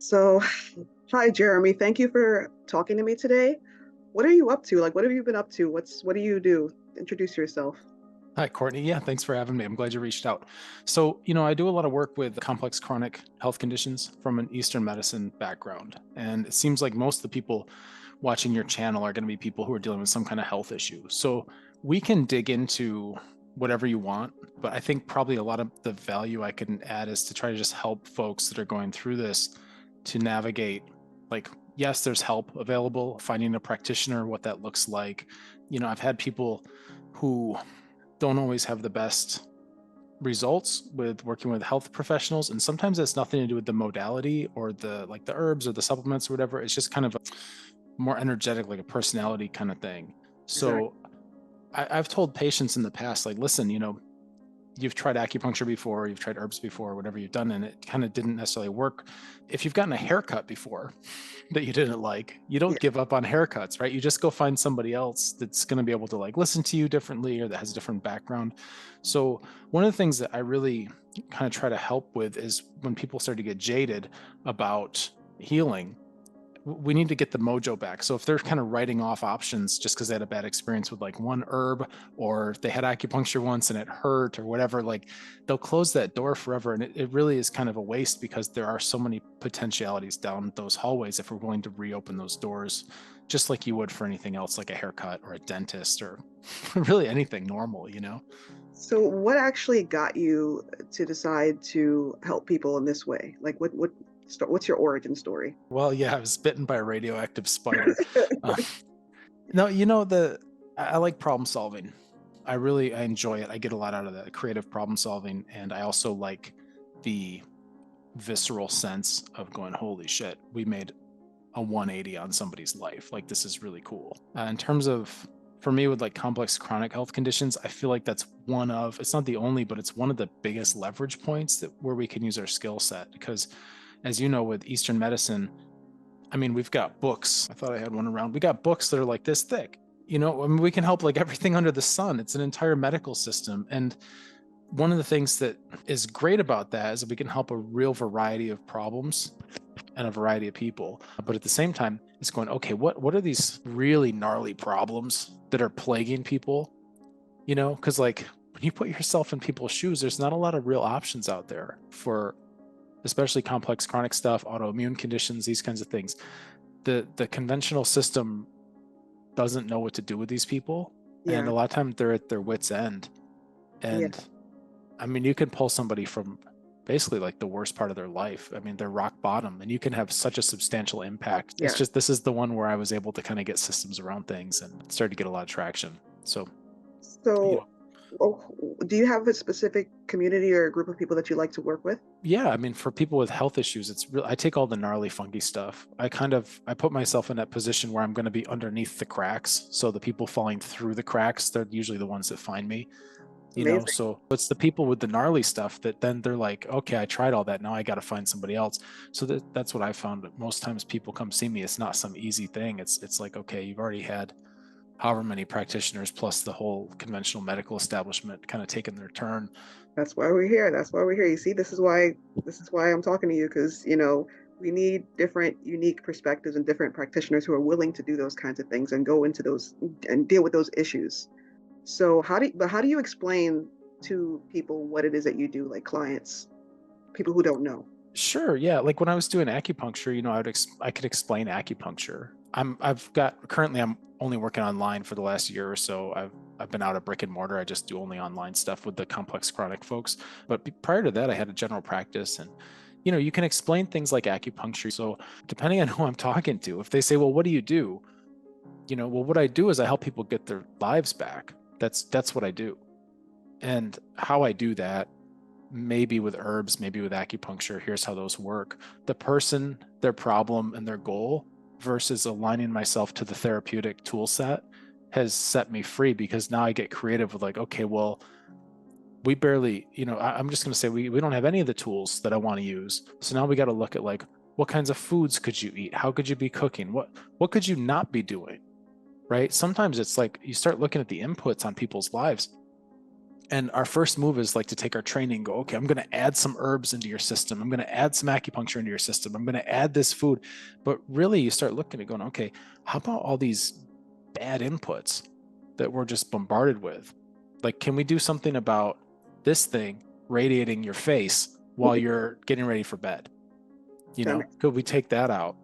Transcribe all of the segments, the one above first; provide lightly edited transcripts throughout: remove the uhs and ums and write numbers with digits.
So, hi Jeremy. Thank you for talking to me today. What are you up to? Like, what have you been up to? What do you do? Introduce yourself. Hi, Courtney. Yeah, thanks for having me. I'm glad you reached out. So, I do a lot of work with complex chronic health conditions from an Eastern medicine background. And it seems like most of the people watching your channel are going to be people who are dealing with some kind of health issue. So, we can dig into whatever you want, but I think probably a lot of the value I can add is to try to just help folks that are going through this to navigate, like, yes, there's help available, finding a practitioner, what that looks like. I've had people who don't always have the best results with working with health professionals, and sometimes it's nothing to do with the modality or the herbs or the supplements or whatever. It's just kind of a more energetic, like a personality kind of thing. Exactly. So I've told patients in the past, like, listen, you've tried acupuncture before, you've tried herbs before, whatever you've done, and it kind of didn't necessarily work. If you've gotten a haircut before that you didn't like, you Yeah. don't give up on haircuts, right? You just go find somebody else that's going to be able to like listen to you differently or that has a different background. So one of the things that I really kind of try to help with is when people start to get jaded about healing, we need to get the mojo back. So if they're kind of writing off options just because they had a bad experience with like one herb, or they had acupuncture once and it hurt or whatever, like they'll close that door forever. And it really is kind of a waste because there are so many potentialities down those hallways if we're willing to reopen those doors, just like you would for anything else, like a haircut or a dentist or really anything normal. So, what actually got you to decide to help people in this way? Like, what's your origin story? Well, yeah, I was bitten by a radioactive spider. Um, no, I like problem solving. I enjoy it. I get a lot out of that creative problem solving, and I also like the visceral sense of going, holy shit, we made a 180 on somebody's life. Like, this is really cool. In terms of, for me, with like complex chronic health conditions, I feel like that's it's not the only, but it's one of the biggest leverage points that where we can use our skill set. Because as you know, with Eastern medicine, I mean, we've got books. I thought I had one around. We got books that are like this thick. I mean, we can help like everything under the sun. It's an entire medical system. And one of the things that is great about that is that we can help a real variety of problems and a variety of people. But at the same time, it's going, okay, what are these really gnarly problems that are plaguing people? Because like when you put yourself in people's shoes, there's not a lot of real options out there for especially complex chronic stuff, autoimmune conditions, these kinds of things. The conventional system doesn't know what to do with these people, and Yeah, a lot of times they're at their wits end. yeah, And I mean, you can pull somebody from basically like the worst part of their life. I mean, they're rock bottom, and you can have such a substantial impact. It's yeah. just this is the one where I was able to kind of get systems around things and started to get a lot of traction. So, you know, So, do you have a specific community or a group of people that you like to work with? yeah, I mean, for people with health issues, it's real. I take all the gnarly, funky stuff. I put myself in that position where I'm going to be underneath the cracks. So the people falling through the cracks, they're usually the ones that find me. Amazing. So it's the people with the gnarly stuff that then they're like, okay, I tried all that. Now I got to find somebody else. So that's what I found. Most times people come see me. It's not some easy thing. It's like, okay, you've already had however many practitioners plus the whole conventional medical establishment kind of taking their turn. That's why we're here. That's why we're here. You see, this is why I'm talking to you because, we need different unique perspectives and different practitioners who are willing to do those kinds of things and go into those and deal with those issues. So how do you explain to people what it is that you do, like clients, people who don't know? Sure, yeah. Like when I was doing acupuncture, I could explain acupuncture. I'm only working online for the last year or so. I've been out of brick and mortar. I just do only online stuff with the complex chronic folks. But prior to that, I had a general practice, and you can explain things like acupuncture. So depending on who I'm talking to, if they say, "Well, what do you do?" Well, what I do is I help people get their lives back. That's what I do. And how I do that, maybe with herbs, maybe with acupuncture, here's how those work. The person, their problem, and their goal versus aligning myself to the therapeutic tool set has set me free because now I get creative with like, okay, well, we barely, I'm just going to say we don't have any of the tools that I want to use. So now we got to look at like, what kinds of foods could you eat? How could you be cooking? What could you not be doing? Right? Sometimes it's like you start looking at the inputs on people's lives And our first move is like to take our training and go, okay, I'm going to add some herbs into your system. I'm going to add some acupuncture into your system. I'm going to add this food. But really, you start looking at going, okay, how about all these bad inputs that we're just bombarded with? Like, can we do something about this thing radiating your face while you're getting ready for bed? Could we take that out?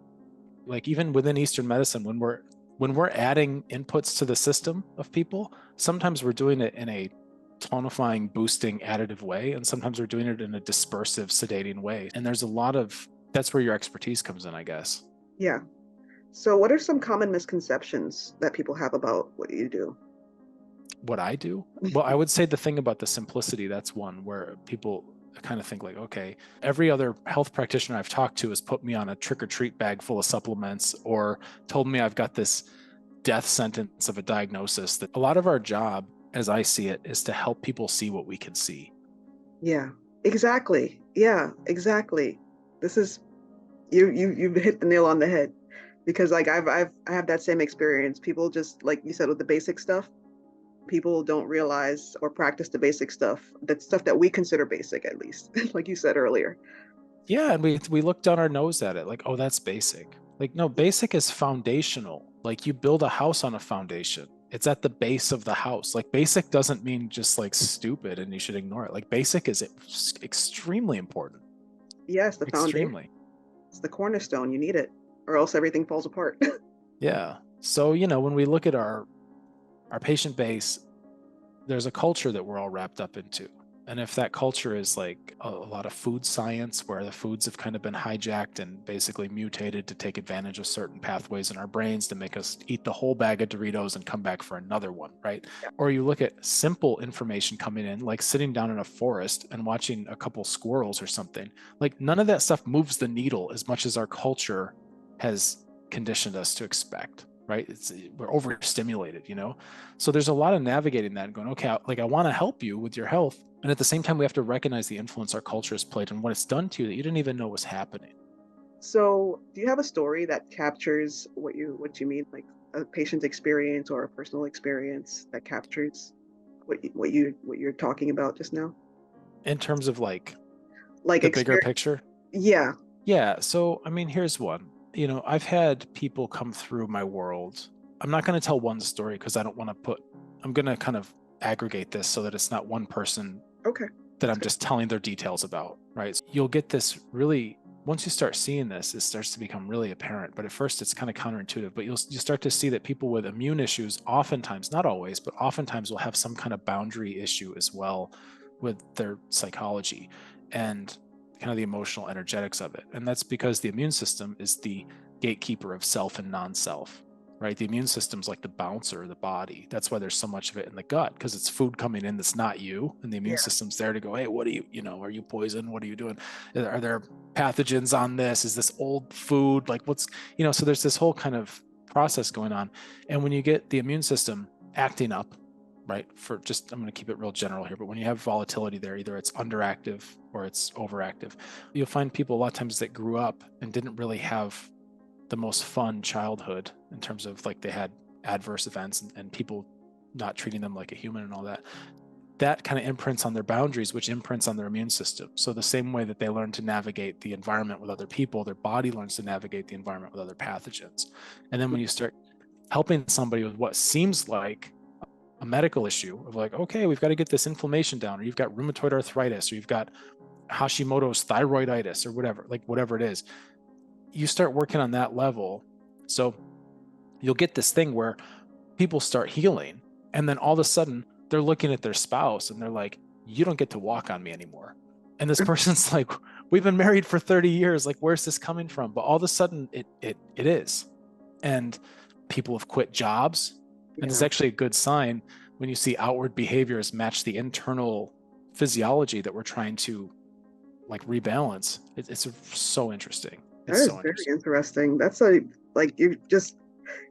Like, even within Eastern medicine, when we're adding inputs to the system of people, sometimes we're doing it in a tonifying, boosting, additive way, and sometimes we're doing it in a dispersive, sedating way. And there's a lot of, that's where your expertise comes in, I guess. Yeah. So what are some common misconceptions that people have about what you do? What I do? Well, I would say the thing about the simplicity, that's one where people kind of think like, okay, every other health practitioner I've talked to has put me on a trick or treat bag full of supplements or told me I've got this death sentence of a diagnosis. That a lot of our job, as I see it, is to help people see what we can see. Yeah, exactly. Yeah, exactly. This is you've hit the nail on the head, because like I have that same experience. People just, like you said, with the basic stuff, people don't realize or practice the basic stuff, that stuff that we consider basic, at least, like you said earlier. Yeah, and we look down our nose at it like, oh, that's basic. Like, no, basic is foundational. Like, you build a house on a foundation. It's at the base of the house. Like, basic doesn't mean just like stupid and you should ignore it. Like, basic is extremely important. Yes, the foundation. Extremely. It's the cornerstone. You need it, or else everything falls apart. Yeah. So, when we look at our patient base, there's a culture that we're all wrapped up into. And if that culture is like a lot of food science, where the foods have kind of been hijacked and basically mutated to take advantage of certain pathways in our brains to make us eat the whole bag of Doritos and come back for another one, right? Yeah. Or you look at simple information coming in, like sitting down in a forest and watching a couple squirrels or something. Like, none of that stuff moves the needle as much as our culture has conditioned us to expect. Right? We're overstimulated, So there's a lot of navigating that and going, okay, I want to help you with your health. And at the same time, we have to recognize the influence our culture has played and what it's done to you that you didn't even know was happening. So, do you have a story that captures what you mean, like a patient experience or a personal experience that captures what you're talking about just now? In terms of like Like the bigger picture? Yeah. Yeah. So, here's one. I've had people come through my world. I'm not going to tell one story because I don't want to I'm going to kind of aggregate this so that it's not one person Okay. that I'm just telling their details about, right? So you'll get this really, once you start seeing this, it starts to become really apparent. But at first it's kind of counterintuitive, but you start to see that people with immune issues, oftentimes, not always, but oftentimes will have some kind of boundary issue as well with their psychology and kind of the emotional energetics of it. And that's because the immune system is the gatekeeper of self and non-self, right? The immune system's like the bouncer of the body. That's why there's so much of it in the gut, because it's food coming in that's not you. And the immune system's there to go, hey, what are you, are you poisoned? What are you doing? Are there pathogens on this? Is this old food? Like what's, so there's this whole kind of process going on. And when you get the immune system acting up, right, I'm going to keep it real general here, but when you have volatility there, either it's underactive or it's overactive, you'll find people a lot of times that grew up and didn't really have the most fun childhood in terms of like they had adverse events and people not treating them like a human and all that kind of imprints on their boundaries, which imprints on their immune system. So the same way that they learn to navigate the environment with other people, their body learns to navigate the environment with other pathogens. And then when you start helping somebody with what seems like a medical issue of like, okay, we've got to get this inflammation down, or you've got rheumatoid arthritis, or you've got Hashimoto's thyroiditis, or whatever it is, you start working on that level. So you'll get this thing where people start healing, and then all of a sudden they're looking at their spouse and they're like, you don't get to walk on me anymore. And this person's like, we've been married for 30 years. Like, where's this coming from? But all of a sudden it is. And people have quit jobs. And it's actually a good sign when you see outward behaviors match the internal physiology that we're trying to like rebalance. It's so interesting. That is very interesting. That's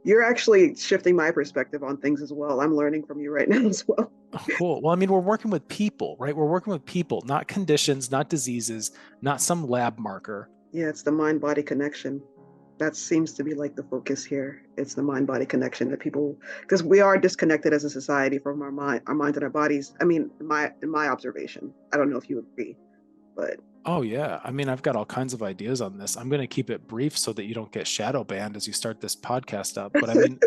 you're actually shifting my perspective on things as well. I'm learning from you right now as well. Oh, cool. Well, we're working with people, right? We're working with people, not conditions, not diseases, not some lab marker. Yeah, it's the mind-body connection. That seems to be like the focus here. It's the mind-body connection that people, because we are disconnected as a society from our minds and our bodies. I mean, in my observation, I don't know if you agree, but Oh yeah. I mean, I've got all kinds of ideas on this. I'm going to keep it brief so that you don't get shadow banned as you start this podcast up. But I mean,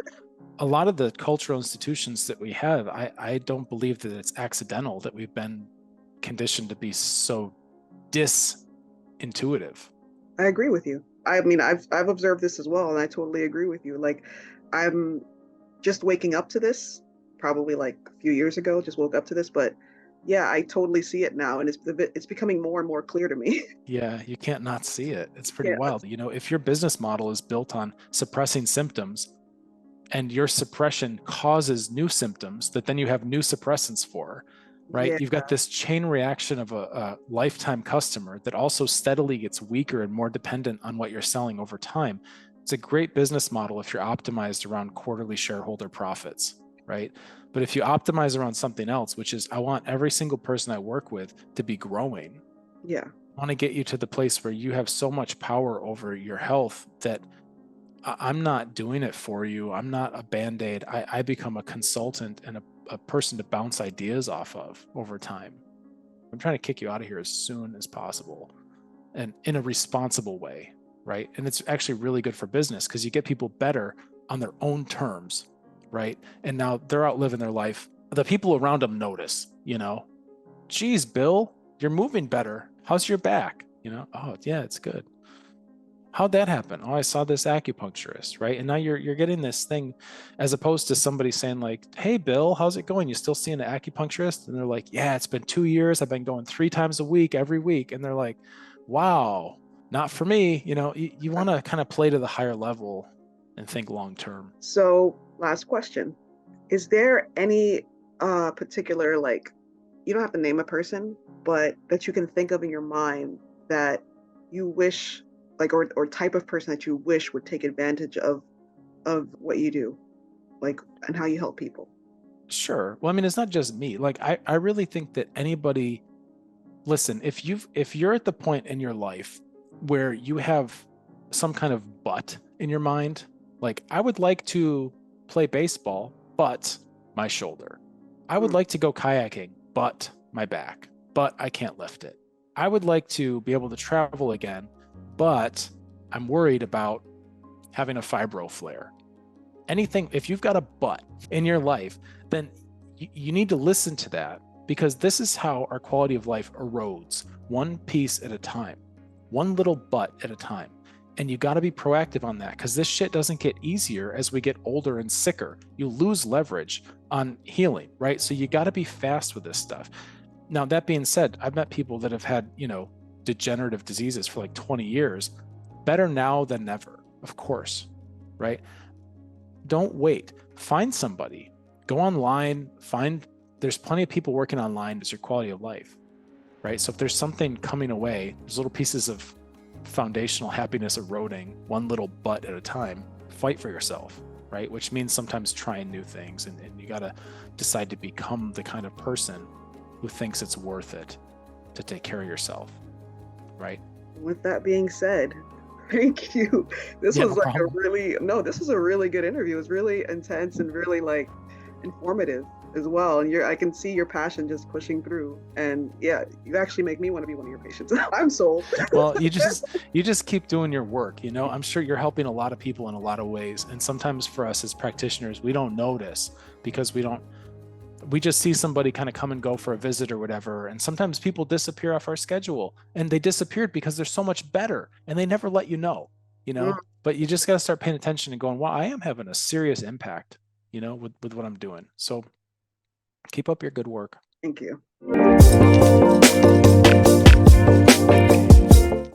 a lot of the cultural institutions that we have, I don't believe that it's accidental that we've been conditioned to be so disintuitive. I agree with you. I mean, I've observed this as well, and I totally agree with you. Like, I'm just waking up to this, probably like a few years ago, just woke up to this, but yeah, I totally see it now, and it's becoming more and more clear to me. Yeah, you can't not see it. It's pretty Yeah, wild. If your business model is built on suppressing symptoms and your suppression causes new symptoms that then you have new suppressants for, right? yeah, You've got this chain reaction of a lifetime customer that also steadily gets weaker and more dependent on what you're selling over time. It's a great business model if you're optimized around quarterly shareholder profits, right? But if you optimize around something else, which is I want every single person I work with to be growing, yeah, I want to get you to the place where you have so much power over your health that I'm not doing it for you. I'm not a band-aid. I become a consultant and a person to bounce ideas off of over time. I'm trying to kick you out of here as soon as possible and in a responsible way, right? And it's actually really good for business because you get people better on their own terms, right? And now they're out living their life. The people around them notice, geez, Bill, you're moving better. How's your back? Oh, yeah, it's good. How'd that happen? Oh, I saw this acupuncturist, right? And now you're getting this thing, as opposed to somebody saying like, "Hey, Bill, how's it going? You still seeing an acupuncturist?" And they're like, "Yeah, it's been 2 years. I've been going 3 times a week, every week." And they're like, "Wow, not for me." You want to kind of play to the higher level and think long term. So, last question. Is there any particular, like, you don't have to name a person, but that you can think of in your mind that you wish, like, or type of person that you wish would take advantage of what you do, like, and how you help people? Sure. Well, I mean, it's not just me. Like, I really think that anybody, listen, if you're at the point in your life where you have some kind of but in your mind, like I would like to play baseball, but my shoulder. I would Mm, like to go kayaking, but my back, but I can't lift it. I would like to be able to travel again, but I'm worried about having a fibro flare. Anything, if you've got a but in your life, then you need to listen to that because this is how our quality of life erodes one piece at a time, one little but at a time. And you got to be proactive on that because this shit doesn't get easier as we get older and sicker. You lose leverage on healing, right? So you got to be fast with this stuff. Now, that being said, I've met people that have had, degenerative diseases for like 20 years. Better now than never, of course, right? Don't wait. Find somebody. Go online. There's plenty of people working online as your quality of life, right? So if there's something coming away, there's little pieces of foundational happiness eroding one little but at a time, fight for yourself, right? Which means sometimes trying new things and you got to decide to become the kind of person who thinks it's worth it to take care of yourself, right? with that being said, thank you. This Yeah, was no like problem. this was a really good interview. It was really intense and really like informative as well. And I can see your passion just pushing through. And yeah, you actually make me want to be one of your patients. I'm sold. Well, you just keep doing your work. I'm sure you're helping a lot of people in a lot of ways. And sometimes for us as practitioners, we don't notice because we just see somebody kind of come and go for a visit or whatever. And sometimes people disappear off our schedule and they disappeared because they're so much better and they never let you know, Mm, but you just got to start paying attention and going, wow, I am having a serious impact, with what I'm doing. So keep up your good work. thank you.